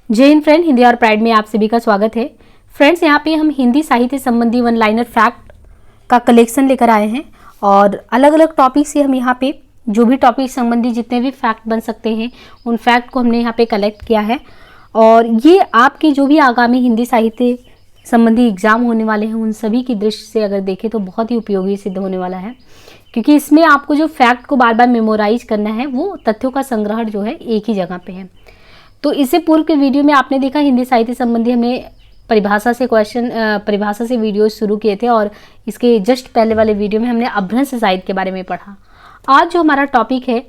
जय हिंद फ्रेंड, हिंदी और प्राइड में आप सभी का स्वागत है। फ्रेंड्स, यहाँ पे हम हिंदी साहित्य संबंधी वन लाइनर फैक्ट का कलेक्शन लेकर आए हैं और अलग अलग टॉपिक से हम यहाँ पे जो भी टॉपिक संबंधी जितने भी फैक्ट बन सकते हैं उन फैक्ट को हमने यहाँ पे कलेक्ट किया है। और ये आपके जो भी आगामी हिंदी साहित्य संबंधी एग्जाम होने वाले हैं उन सभी की दृष्टि से अगर देखें तो बहुत ही उपयोगी सिद्ध होने वाला है, क्योंकि इसमें आपको जो फैक्ट को बार बार मेमोराइज करना है वो तथ्यों का संग्रहण जो है एक ही जगह पे है। तो इससे पूर्व के वीडियो में आपने देखा हिंदी साहित्य संबंधी हमने परिभाषा से वीडियो शुरू किए थे और इसके जस्ट पहले वाले वीडियो में हमने अभ्रंश साहित्य के बारे में पढ़ा। आज जो हमारा टॉपिक है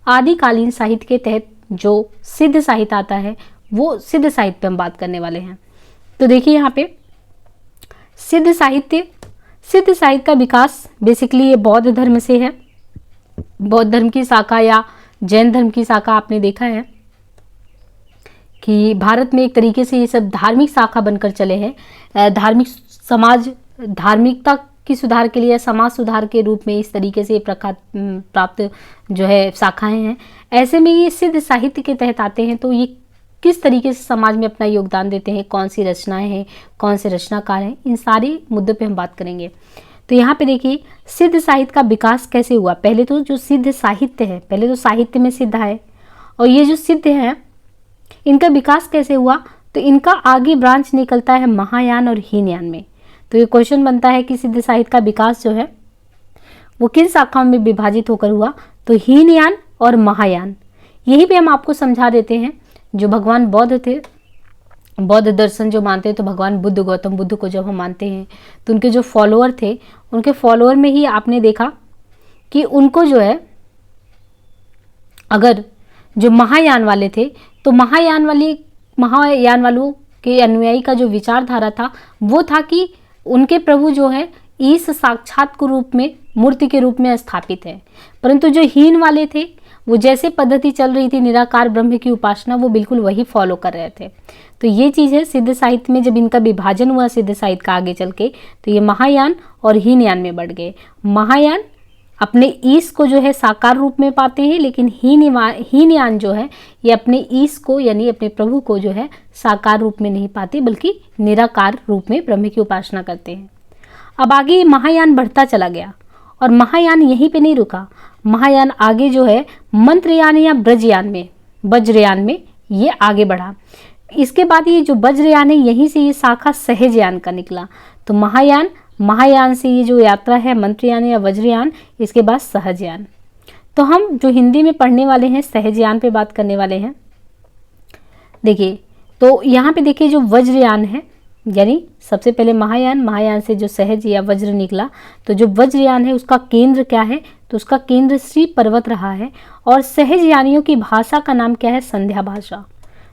आदिकालीन साहित्य के तहत जो सिद्ध साहित्य आता है वो सिद्ध साहित्य पे हम बात करने वाले हैं। तो देखिए यहाँ पे सिद्ध साहित्य का विकास बेसिकली ये बौद्ध धर्म से है। बौद्ध धर्म की शाखा या जैन धर्म की शाखा आपने देखा है कि भारत में एक तरीके से ये सब धार्मिक शाखा बनकर चले हैं। धार्मिकता की सुधार के लिए समाज सुधार के रूप में इस तरीके से प्राप्त जो है शाखाएं हैं। ऐसे में ये सिद्ध साहित्य के तहत आते हैं। तो ये किस तरीके से समाज में अपना योगदान देते हैं, कौन सी रचनाएं हैं, कौन से रचनाकार हैं, इन सारे मुद्दों पे हम बात करेंगे। तो यहाँ पे देखिए सिद्ध साहित्य का विकास कैसे हुआ। पहले तो जो सिद्ध साहित्य है, पहले तो साहित्य में सिद्ध है और ये जो सिद्ध है इनका विकास कैसे हुआ, तो इनका आगे ब्रांच निकलता है महायान और हीनयान में। तो ये क्वेश्चन बनता है कि सिद्ध साहित्य का विकास जो है वो किन शाखाओं में विभाजित होकर हुआ, तो हीनयान और महायान। यही पे हम आपको समझा देते हैं। जो भगवान बौद्ध थे, बौद्ध दर्शन जो मानते हैं, तो भगवान बुद्ध, गौतम बुद्ध को जब हम मानते हैं तो उनके जो फॉलोअर थे, उनके फॉलोअर में ही आपने देखा कि उनको जो है, अगर जो महायान वाले थे तो महायान वालों के अनुयायी का जो विचारधारा था वो था कि उनके प्रभु जो है ईश साक्षात के रूप में, मूर्ति के रूप में स्थापित है। परंतु जो हीन वाले थे वो जैसे पद्धति चल रही थी निराकार ब्रह्म की उपासना, वो बिल्कुल वही फॉलो कर रहे थे। तो ये चीज़ है सिद्ध साहित्य में जब इनका विभाजन हुआ सिद्ध साहित्य का आगे चल के, तो ये महायान और हीनयान में बढ़ गए। महायान अपने ईश को जो है साकार रूप में पाते हैं, लेकिन हीनयान जो है ये अपने ईश को यानी अपने प्रभु को जो है साकार रूप में नहीं पाते, बल्कि निराकार रूप में ब्रह्म की उपासना करते हैं। अब आगे महायान बढ़ता चला गया और महायान यहीं पे नहीं रुका। महायान आगे जो है मंत्रयान या वज्रयान में ये आगे बढ़ा। इसके बाद ये जो वज्रयान है यहीं से ये शाखा सहजयान का निकला। तो महायान से ये जो यात्रा है मंत्रयान या वज्रयान, इसके बाद सहजयान। तो हम जो हिंदी में पढ़ने वाले हैं सहजयान पे बात करने वाले हैं। देखिए तो यहाँ पे देखिए जो वज्रयान है, यानी सबसे पहले महायान से जो सहज या वज्र निकला, तो जो वज्रयान है उसका केंद्र क्या है, तो उसका केंद्र श्री पर्वत रहा है। और सहजयानियों की भाषा का नाम क्या है, संध्या भाषा।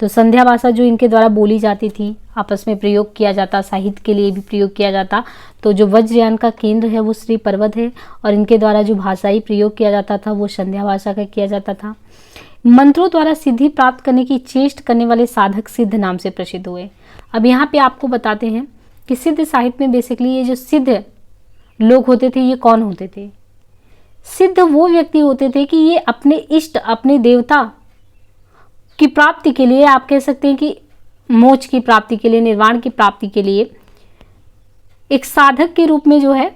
तो संध्या भाषा जो इनके द्वारा बोली जाती थी, आपस में प्रयोग किया जाता, साहित्य के लिए भी प्रयोग किया जाता। तो जो वज्रयान का केंद्र है वो श्री पर्वत है और इनके द्वारा जो भाषाई प्रयोग किया जाता था वो संध्या भाषा का किया जाता था। मंत्रों द्वारा सिद्धि प्राप्त करने की चेष्ट करने वाले साधक सिद्ध नाम से प्रसिद्ध हुए। अब यहाँ पे आपको बताते हैं कि सिद्ध साहित्य में बेसिकली ये जो सिद्ध लोग होते थे ये कौन होते थे। सिद्ध वो व्यक्ति होते थे कि ये अपने इष्ट, अपने देवता की प्राप्ति के लिए, आप कह सकते हैं कि मोक्ष की प्राप्ति के लिए, निर्वाण की प्राप्ति के लिए एक साधक के रूप में जो है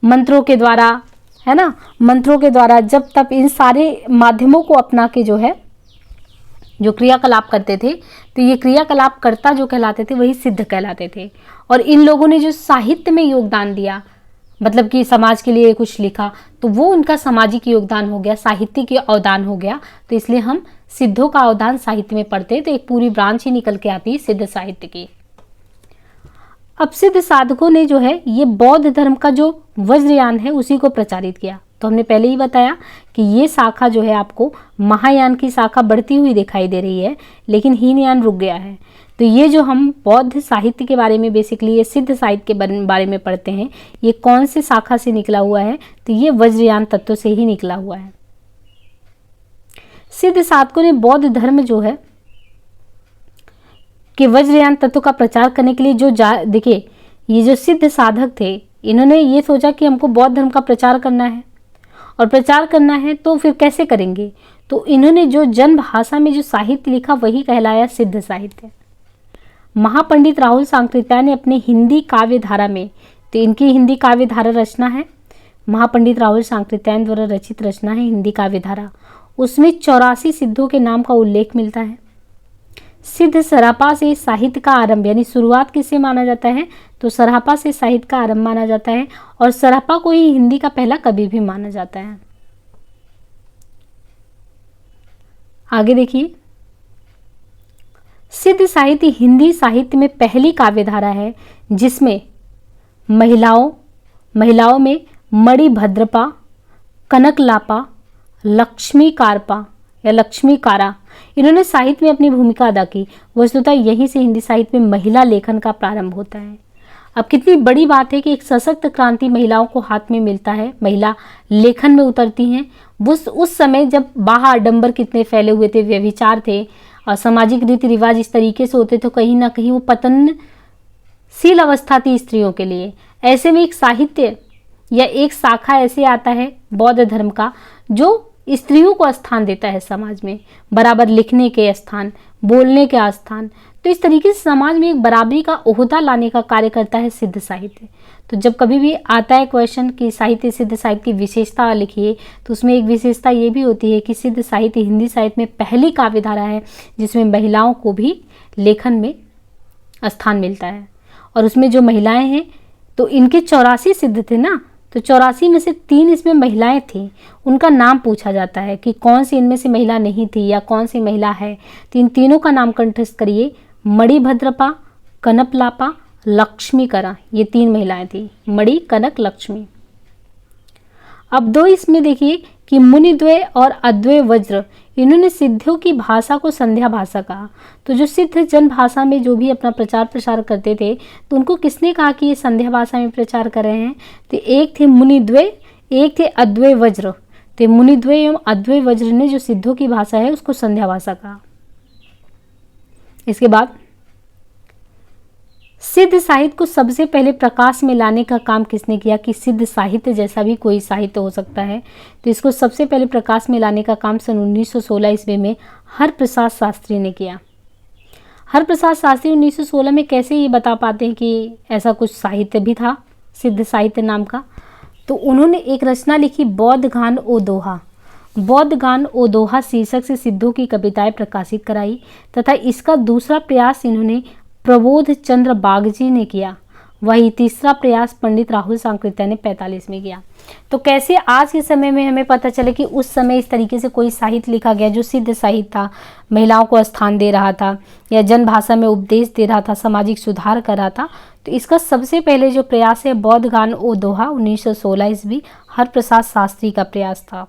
मंत्रों के द्वारा, है ना, मंत्रों के द्वारा जब तब इन सारे माध्यमों को अपना के जो है जो क्रियाकलाप करते थे, तो ये क्रियाकलाप कर्ता जो कहलाते थे वही सिद्ध कहलाते थे। और इन लोगों ने जो साहित्य में योगदान दिया, मतलब कि समाज के लिए कुछ लिखा, तो वो उनका सामाजिक योगदान हो गया, साहित्य के अवदान हो गया। तो इसलिए हम सिद्धों का अवदान साहित्य में पढ़ते हैं, तो एक पूरी ब्रांच ही निकल के आती है सिद्ध साहित्य की। अब सिद्ध साधकों ने जो है ये बौद्ध धर्म का जो वज्रयान है उसी को प्रचारित किया। तो हमने पहले ही बताया कि ये शाखा जो है आपको महायान की शाखा बढ़ती हुई दिखाई दे रही है, लेकिन हीनयान रुक गया है। तो ये जो हम बौद्ध साहित्य के बारे में बेसिकली ये सिद्ध साहित्य के बारे में पढ़ते हैं, ये कौन से शाखा से निकला हुआ है, तो ये वज्रयान तत्व से ही निकला हुआ है। सिद्ध साधकों ने बौद्ध धर्म जो है कि वज्रयान तत्व का प्रचार करने के लिए जो देखिए ये जो सिद्ध साधक थे इन्होंने ये सोचा कि हमको बौद्ध धर्म का प्रचार करना है और प्रचार करना है तो फिर कैसे करेंगे, तो इन्होंने जो जन भाषा में जो साहित्य लिखा वही कहलाया सिद्ध साहित्य। महापंडित राहुल सांकृत्यायन ने अपने हिंदी काव्य धारा में, तो इनकी हिंदी काव्य धारा रचना है, महापंडित राहुल सांकृत्यायन द्वारा रचित रचना है हिंदी काव्य धारा, उसमें 84 सिद्धों के नाम का उल्लेख मिलता है। सिद्ध सरापा से साहित्य का आरंभ, यानी शुरुआत किससे माना जाता है, तो सरापा से साहित्य का आरंभ माना जाता है, और सरापा को ही हिंदी का पहला कवि भी माना जाता है। आगे देखिए, सिद्ध साहित्य हिंदी साहित्य में पहली काव्यधारा है जिसमें महिलाओं में मणिभद्रपा, कनकलापा, लक्ष्मीकारपा या लक्ष्मीकारा, इन्होंने साहित्य में अपनी भूमिका अदा की। वस्तुतः यहीं से हिंदी साहित्य में महिला लेखन का प्रारंभ होता है। अब कितनी बड़ी बात है कि एक सशक्त क्रांति महिलाओं को हाथ में मिलता है, महिला लेखन में उतरती हैं। उस समय जब बाह्य आडंबर कितने फैले हुए थे, व्यभिचार थे और सामाजिक रीति रिवाज इस तरीके से होते, तो कहीं ना कहीं वो पतनशील अवस्था थी स्त्रियों के लिए। ऐसे में एक साहित्य या एक शाखा ऐसे आता है बौद्ध धर्म का जो स्त्रियों को स्थान देता है समाज में, बराबर लिखने के स्थान, बोलने के स्थान। तो इस तरीके से समाज में एक बराबरी का ओहदा लाने का कार्य करता है सिद्ध साहित्य। तो जब कभी भी आता है क्वेश्चन कि साहित्य, सिद्ध साहित्य की विशेषता लिखिए, तो उसमें एक विशेषता ये भी होती है कि सिद्ध साहित्य हिंदी साहित्य में पहली काव्यधारा है जिसमें महिलाओं को भी लेखन में स्थान मिलता है। और उसमें जो महिलाएं हैं, तो इनके 84 सिद्ध थे ना, तो 84 में से 3 इसमें महिलाएं थी। उनका नाम पूछा जाता है कि कौन सी इनमें से महिला नहीं थी या कौन सी महिला है। तो इन तीनों का नाम कंठस्थ करिए, मणिभद्रपा, कनकलापा, लक्ष्मीकरा, ये 3 महिलाएं थी, मणि, कनक, लक्ष्मी। अब 2 इसमें देखिए कि मुनिद्वय और अद्वय वज्र, इन्होंने सिद्धों की भाषा को संध्या भाषा कहा। तो जो सिद्ध जन भाषा में जो भी अपना प्रचार प्रसार करते थे, तो उनको किसने कहा कि ये संध्या भाषा में प्रचार कर रहे हैं, तो एक थे मुनिद्वय, एक थे अद्वय वज्र। तो मुनिद्वय एवं अद्वय वज्र ने जो सिद्धों की भाषा है उसको संध्या भाषा कहा। इसके बाद सिद्ध साहित्य को सबसे पहले प्रकाश में लाने का काम किसने किया, कि सिद्ध साहित्य जैसा भी कोई साहित्य हो सकता है, तो इसको सबसे पहले प्रकाश में लाने का काम सन 1916 ईस्वी में हरप्रसाद शास्त्री ने किया। हरप्रसाद शास्त्री 1916 में कैसे ये बता पाते हैं कि ऐसा कुछ साहित्य भी था सिद्ध साहित्य नाम का, तो उन्होंने एक रचना लिखी, बौद्ध गान ओ दोहा। बौद्ध गान ओ दोहा शीर्षक से सिद्धों की कविताएं प्रकाशित कराई, तथा इसका दूसरा प्रयास इन्होंने प्रबोध चंद्र बागजी ने किया। वही तीसरा प्रयास पंडित राहुल सांकृत्यायन ने 45 में किया। तो कैसे आज के समय में हमें पता चले कि उस समय इस तरीके से कोई साहित्य लिखा गया जो सिद्ध साहित्य था, महिलाओं को स्थान दे रहा था या जन भाषा में उपदेश दे रहा था, सामाजिक सुधार कर रहा था। तो इसका सबसे पहले जो प्रयास है बौद्ध गान ओ दोहा 1916 ईस्वी, हरप्रसाद शास्त्री का प्रयास था।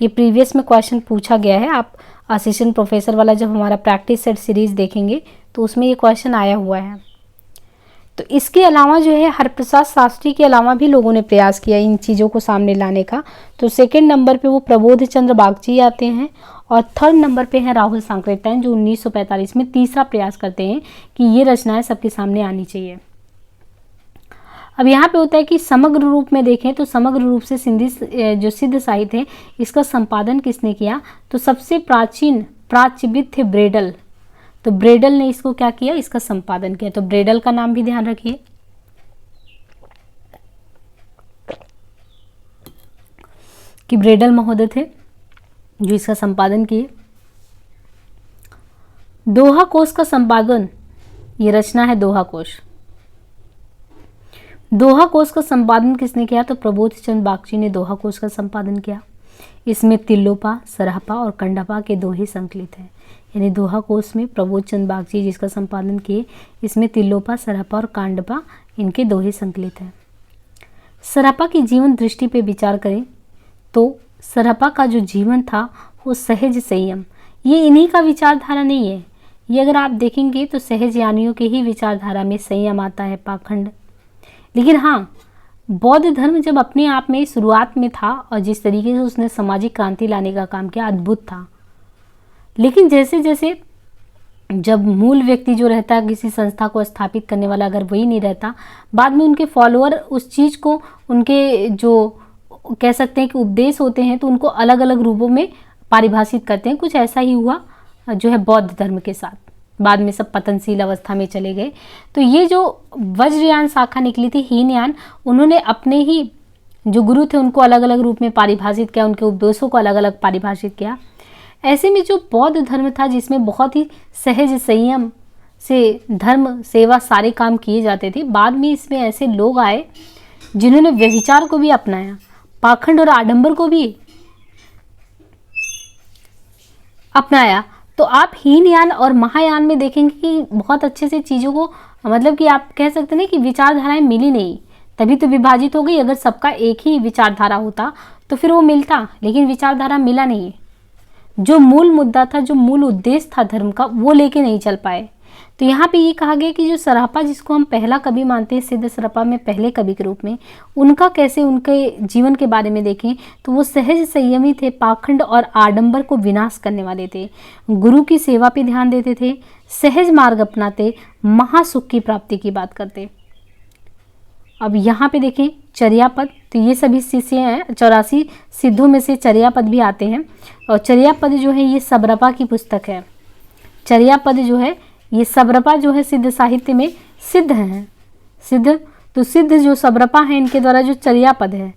ये प्रीवियस में क्वेश्चन पूछा गया है, आप असिस्टेंट प्रोफेसर वाला जब हमारा प्रैक्टिस सेट सीरीज देखेंगे तो उसमें ये क्वेश्चन आया हुआ है। तो इसके अलावा जो है हरप्रसाद शास्त्री के अलावा भी लोगों ने प्रयास किया इन चीज़ों को सामने लाने का। तो सेकंड नंबर पे वो प्रबोध चंद्र बागची आते हैं और थर्ड नंबर पे है राहुल सांकृत्यायन जो 1945 में तीसरा प्रयास करते हैं कि ये रचनाएं सबके सामने आनी चाहिए। अब यहाँ पे होता है कि समग्र रूप में देखें तो समग्र रूप से सिंधी जो सिद्ध साहित्य है इसका संपादन किसने किया, तो सबसे प्राचीन प्राच्यविद थे ब्रेडल। तो ब्रेडल ने इसको क्या किया, इसका संपादन किया। तो ब्रेडल का नाम भी ध्यान रखिए। कि ब्रेडल महोदय थे जो इसका संपादन किए। दोहा कोश का संपादन, ये रचना है दोहा कोश। दोहा कोश का संपादन किसने किया, तो प्रबोध चंद्र बागची ने दोहा कोश का संपादन किया। इसमें तिल्लोपा, सरहपा और कंडपा के दोहे संकलित हैं। यानी दोहा कोश में प्रबोध चंद्र बागची जिसका संपादन किए, इसमें तिल्लोपा, सरहपा और कांडपा इनके दोहे संकलित हैं। सरहपा की जीवन दृष्टि पे विचार करें तो सरहपा का जो जीवन था वो सहज संयम, ये इन्हीं का विचारधारा नहीं है। ये अगर आप देखेंगे तो सहज यानियों के ही विचारधारा में संयम आता है, पाखंड। लेकिन हाँ, बौद्ध धर्म जब अपने आप में शुरुआत में था और जिस तरीके से उसने सामाजिक क्रांति लाने का काम किया, अद्भुत था। लेकिन जैसे जैसे जब मूल व्यक्ति जो रहता है किसी संस्था को स्थापित करने वाला, अगर वही नहीं रहता, बाद में उनके फॉलोअर उस चीज़ को, उनके जो कह सकते हैं कि उपदेश होते हैं, तो उनको अलग अलग रूपों में पारिभाषित करते हैं। कुछ ऐसा ही हुआ जो है बौद्ध धर्म के साथ, बाद में सब पतनशील अवस्था में चले गए। तो ये जो वज्रयान शाखा निकली थी, हीनयान, उन्होंने अपने ही जो गुरु थे उनको अलग अलग रूप में पारिभाषित किया, उनके उपदेशों को अलग अलग पारिभाषित किया। ऐसे में जो बौद्ध धर्म था, जिसमें बहुत ही सहज संयम से धर्म सेवा सारे काम किए जाते थे, बाद में इसमें ऐसे लोग आए जिन्होंने व्यभिचार को भी अपनाया, पाखंड और आडंबर को भी अपनाया। तो आप हीनयान और महायान में देखेंगे कि बहुत अच्छे से चीज़ों को, मतलब कि आप कह सकते हैं कि विचारधाराएं मिली नहीं, तभी तो विभाजित हो गई। अगर सबका एक ही विचारधारा होता तो फिर वो मिलता, लेकिन विचारधारा मिला नहीं। जो मूल मुद्दा था, जो मूल उद्देश्य था धर्म का, वो लेके नहीं चल पाए। तो यहाँ पे ये कहा गया कि जो सरापा, जिसको हम पहला कवि मानते हैं, सिद्ध सरापा में पहले कवि के रूप में, उनका कैसे, उनके जीवन के बारे में देखें तो वो सहज संयमी थे, पाखंड और आडंबर को विनाश करने वाले थे, गुरु की सेवा पे ध्यान देते थे, सहज मार्ग अपनाते, महासुख की प्राप्ति की बात करते। अब यहाँ पे देखें चर्यापद, तो ये सभी शिष्य हैं, 84 सिद्धों में से चर्यापद भी आते हैं। और चर्यापद जो है ये सबरपा की पुस्तक है। चर्यापद जो है ये सबरपा जो है सिद्ध साहित्य में सिद्ध हैं। सिद्ध, तो सिद्ध जो सबरपा है, इनके द्वारा जो चर्यापद है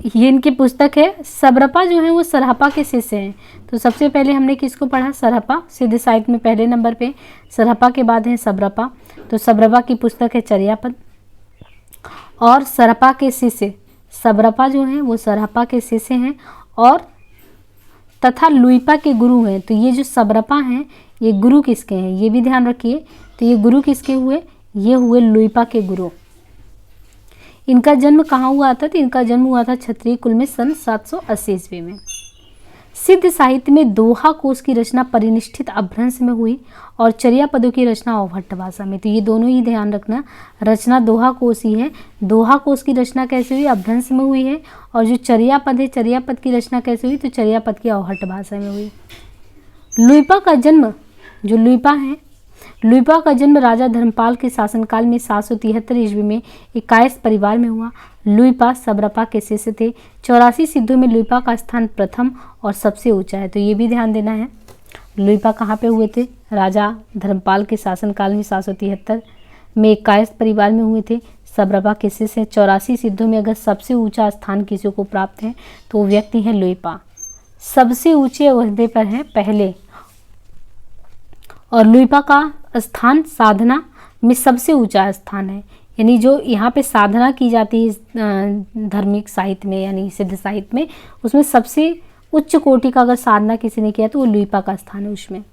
ये इनकी पुस्तक है। सबरपा जो है वो सरहपा के शिष्य हैं। तो सबसे पहले हमने किसको पढ़ा? सरहपा, सिद्ध साहित्य में पहले नंबर पे। सरहपा के बाद है सबरपा। तो सबरपा की पुस्तक है चर्यापद। और सरहपा के शिष्य, सबरपा जो हैं वो सरहपा के शिष्य हैं और तथा लुइपा के गुरु हैं। तो ये जो सबरपा हैं ये गुरु किसके हैं, ये भी ध्यान रखिए। तो ये गुरु किसके हुए? ये हुए लुइपा के गुरु। इनका जन्म कहाँ हुआ था? तो इनका जन्म हुआ था क्षत्रिय कुल में सन 780 ईस्वी में। सिद्ध साहित्य में दोहा कोश की रचना परिनिष्ठित अपभ्रंश में हुई और चर्यापदों की रचना अवभट्ट भाषा में। तो ये दोनों ही ध्यान रखना, रचना दोहा कोश ही है। दोहा कोश की रचना कैसे हुई? अपभ्रंश में हुई है। और जो चर्यापद है, चर्यापद की रचना कैसे हुई? तो चर्यापद की अवभट्ट भाषा में हुई। लुइपा का जन्म, जो लुइपा है, लुइपा का जन्म राजा धर्मपाल के शासनकाल में 773 ईस्वी में एक कायस्थ परिवार में हुआ। लुइपा सबरपा के शिष्य थे। 84 सिद्धों में लुइपा का स्थान प्रथम और सबसे ऊंचा है। तो ये भी ध्यान देना है। लुइपा कहाँ पे हुए थे? राजा धर्मपाल के शासनकाल में 773 में एक कायस्थ परिवार में हुए थे। सबरपा के शिष्य। 84 सिद्धों में अगर सबसे ऊंचा स्थान किसी को प्राप्त है तो वो व्यक्ति है लुइपा। सबसे ऊंचे ओहदे पर है पहले। और लुइपा का स्थान साधना में सबसे ऊंचा स्थान है, यानी जो यहाँ पे साधना की जाती है धार्मिक साहित्य में, यानी सिद्ध साहित्य में, उसमें सबसे उच्च कोटि का अगर साधना किसी ने किया तो वो लुइपा का स्थान है उसमें।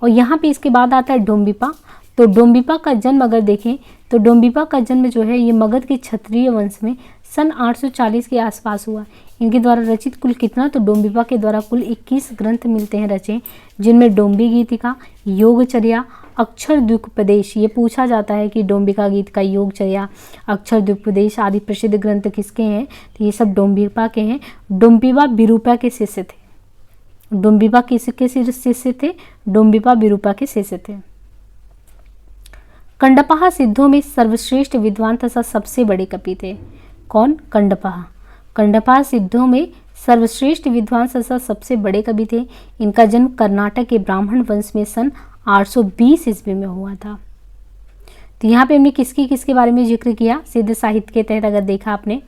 और यहाँ पे इसके बाद आता है डोम्बिपा। तो डोम्बिपा का जन्म अगर देखें तो डोम्बिपा का जन्म जो है ये मगध के क्षत्रिय वंश में सन 840 के आसपास हुआ। इनके द्वारा रचित कुल कितना? तो डोम्बिपा के द्वारा कुल 21 ग्रंथ मिलते हैं रचे, जिनमें डोम्बी गीतिका, योगचर्या, अक्षर द्विपदेश। ये पूछा जाता है कि डोम्बिका गीत का, योगचर्या, अक्षर द्विपदेश आदि प्रसिद्ध ग्रंथ किसके हैं? तो ये सब डोम्बिपा के हैं। डोम्बिपा विरूपा के शिष्य थे। डोम्बिपा किसके शिष्य थे? डोम्बिपा विरूपा के शिष्य थे। कंडपहा सिद्धों में सर्वश्रेष्ठ विद्वान तथा सबसे बड़े कवि थे। कौन? कंडपहा। कंडपहा सिद्धों में सर्वश्रेष्ठ विद्वान तथा सबसे बड़े कवि थे। इनका जन्म कर्नाटक के ब्राह्मण वंश में सन 820 ईस्वी में हुआ था। तो यहाँ पे हमने किसके बारे में जिक्र किया? सिद्ध साहित्य के तहत अगर देखा आपने,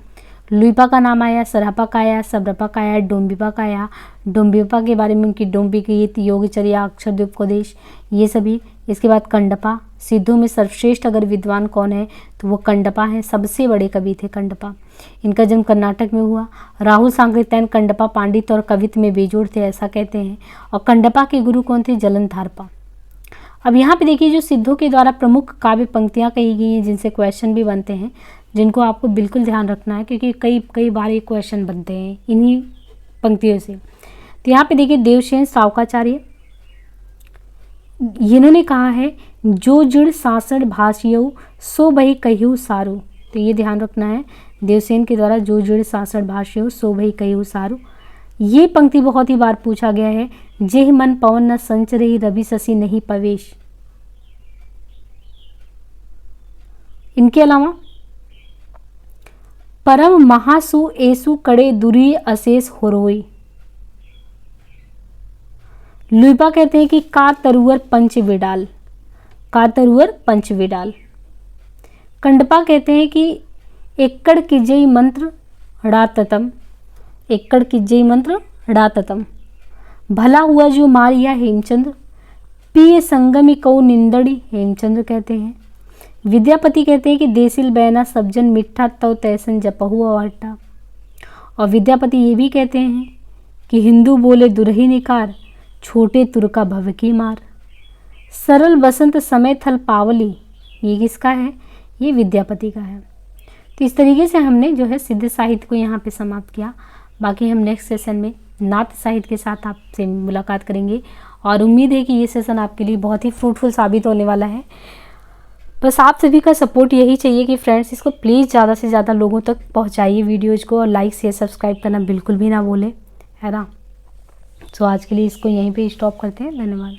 लुइपा का नाम आया, सरहपा का आया, सबरपा का आया, डोम्बिपा का आया। डोम्बिपा के बारे में उनकी डोम्बी गीत, योगचर्या, अक्षर द्विपदेश, ये सभी। इसके बाद कंडपा, सिद्धों में सर्वश्रेष्ठ अगर विद्वान कौन है तो वो कंडपा है, सबसे बड़े कवि थे कंडपा। इनका जन्म कर्नाटक में हुआ। राहुल सांकृत्यायन कंडपा पांडित और कवित्व में बेजोड़ थे, ऐसा कहते हैं। और कंडपा के गुरु कौन थे? जलंधारपा। अब यहाँ पे देखिए जो सिद्धों के द्वारा प्रमुख काव्य पंक्तियाँ कही गई हैं, जिनसे क्वेश्चन भी बनते हैं, जिनको आपको बिल्कुल ध्यान रखना है, क्योंकि कई बार ये क्वेश्चन बनते हैं इन्हीं पंक्तियों से। तो यहाँ पे देखिए देवसेन सावकाचार्य, इन्होंने कहा है, जो जुड़ सासठ भाषियों सो बही कहियो सारू। तो ये ध्यान रखना है, देवसेन के द्वारा जो जुड़ सासठ भाषियों सो बही कहियो सारू। ये पंक्ति बहुत ही बार पूछा गया है। जेह मन पवन न संचरहि रवि शशि नहीं पवेश। इनके अलावा परम महासु एसु कड़े दुरी अशेष होरोई। लुइपा कहते हैं कि का तरुअर पंच विडाल, का तरुअर पंच विडाल। कंडपा कहते हैं कि एकड़ किजई मंत्र ड़ाततम, एकड़ किजई मंत्र ड़ाततम। भला हुआ जो मारिया हेमचंद्र, पिय संगमी कौ निंदड़ी, हेमचंद्र कहते हैं। विद्यापति कहते हैं कि देसिल बैना सब्जन मिठा तव तैसन जपहु अवहट्टा। और विद्यापति ये भी कहते हैं कि हिंदू बोले दुरही निकार, छोटे तुर्का भव की मार। सरल बसंत समय थल पावली, ये किसका है? ये विद्यापति का है। तो इस तरीके से हमने जो है सिद्ध साहित्य को यहाँ पे समाप्त किया। बाकी हम नेक्स्ट सेशन में नाट्य साहित्य के साथ आपसे मुलाकात करेंगे और उम्मीद है कि ये सेशन आपके लिए बहुत ही फ्रूटफुल साबित होने वाला है। बस आप सभी का सपोर्ट यही चाहिए कि फ्रेंड्स इसको प्लीज़ ज़्यादा से ज़्यादा लोगों तक पहुँचाइए वीडियोज़ को, और लाइक शेयर सब्सक्राइब करना बिल्कुल भी ना भूलें, है ना। तो आज के लिए इसको यहीं पे स्टॉप करते हैं। धन्यवाद।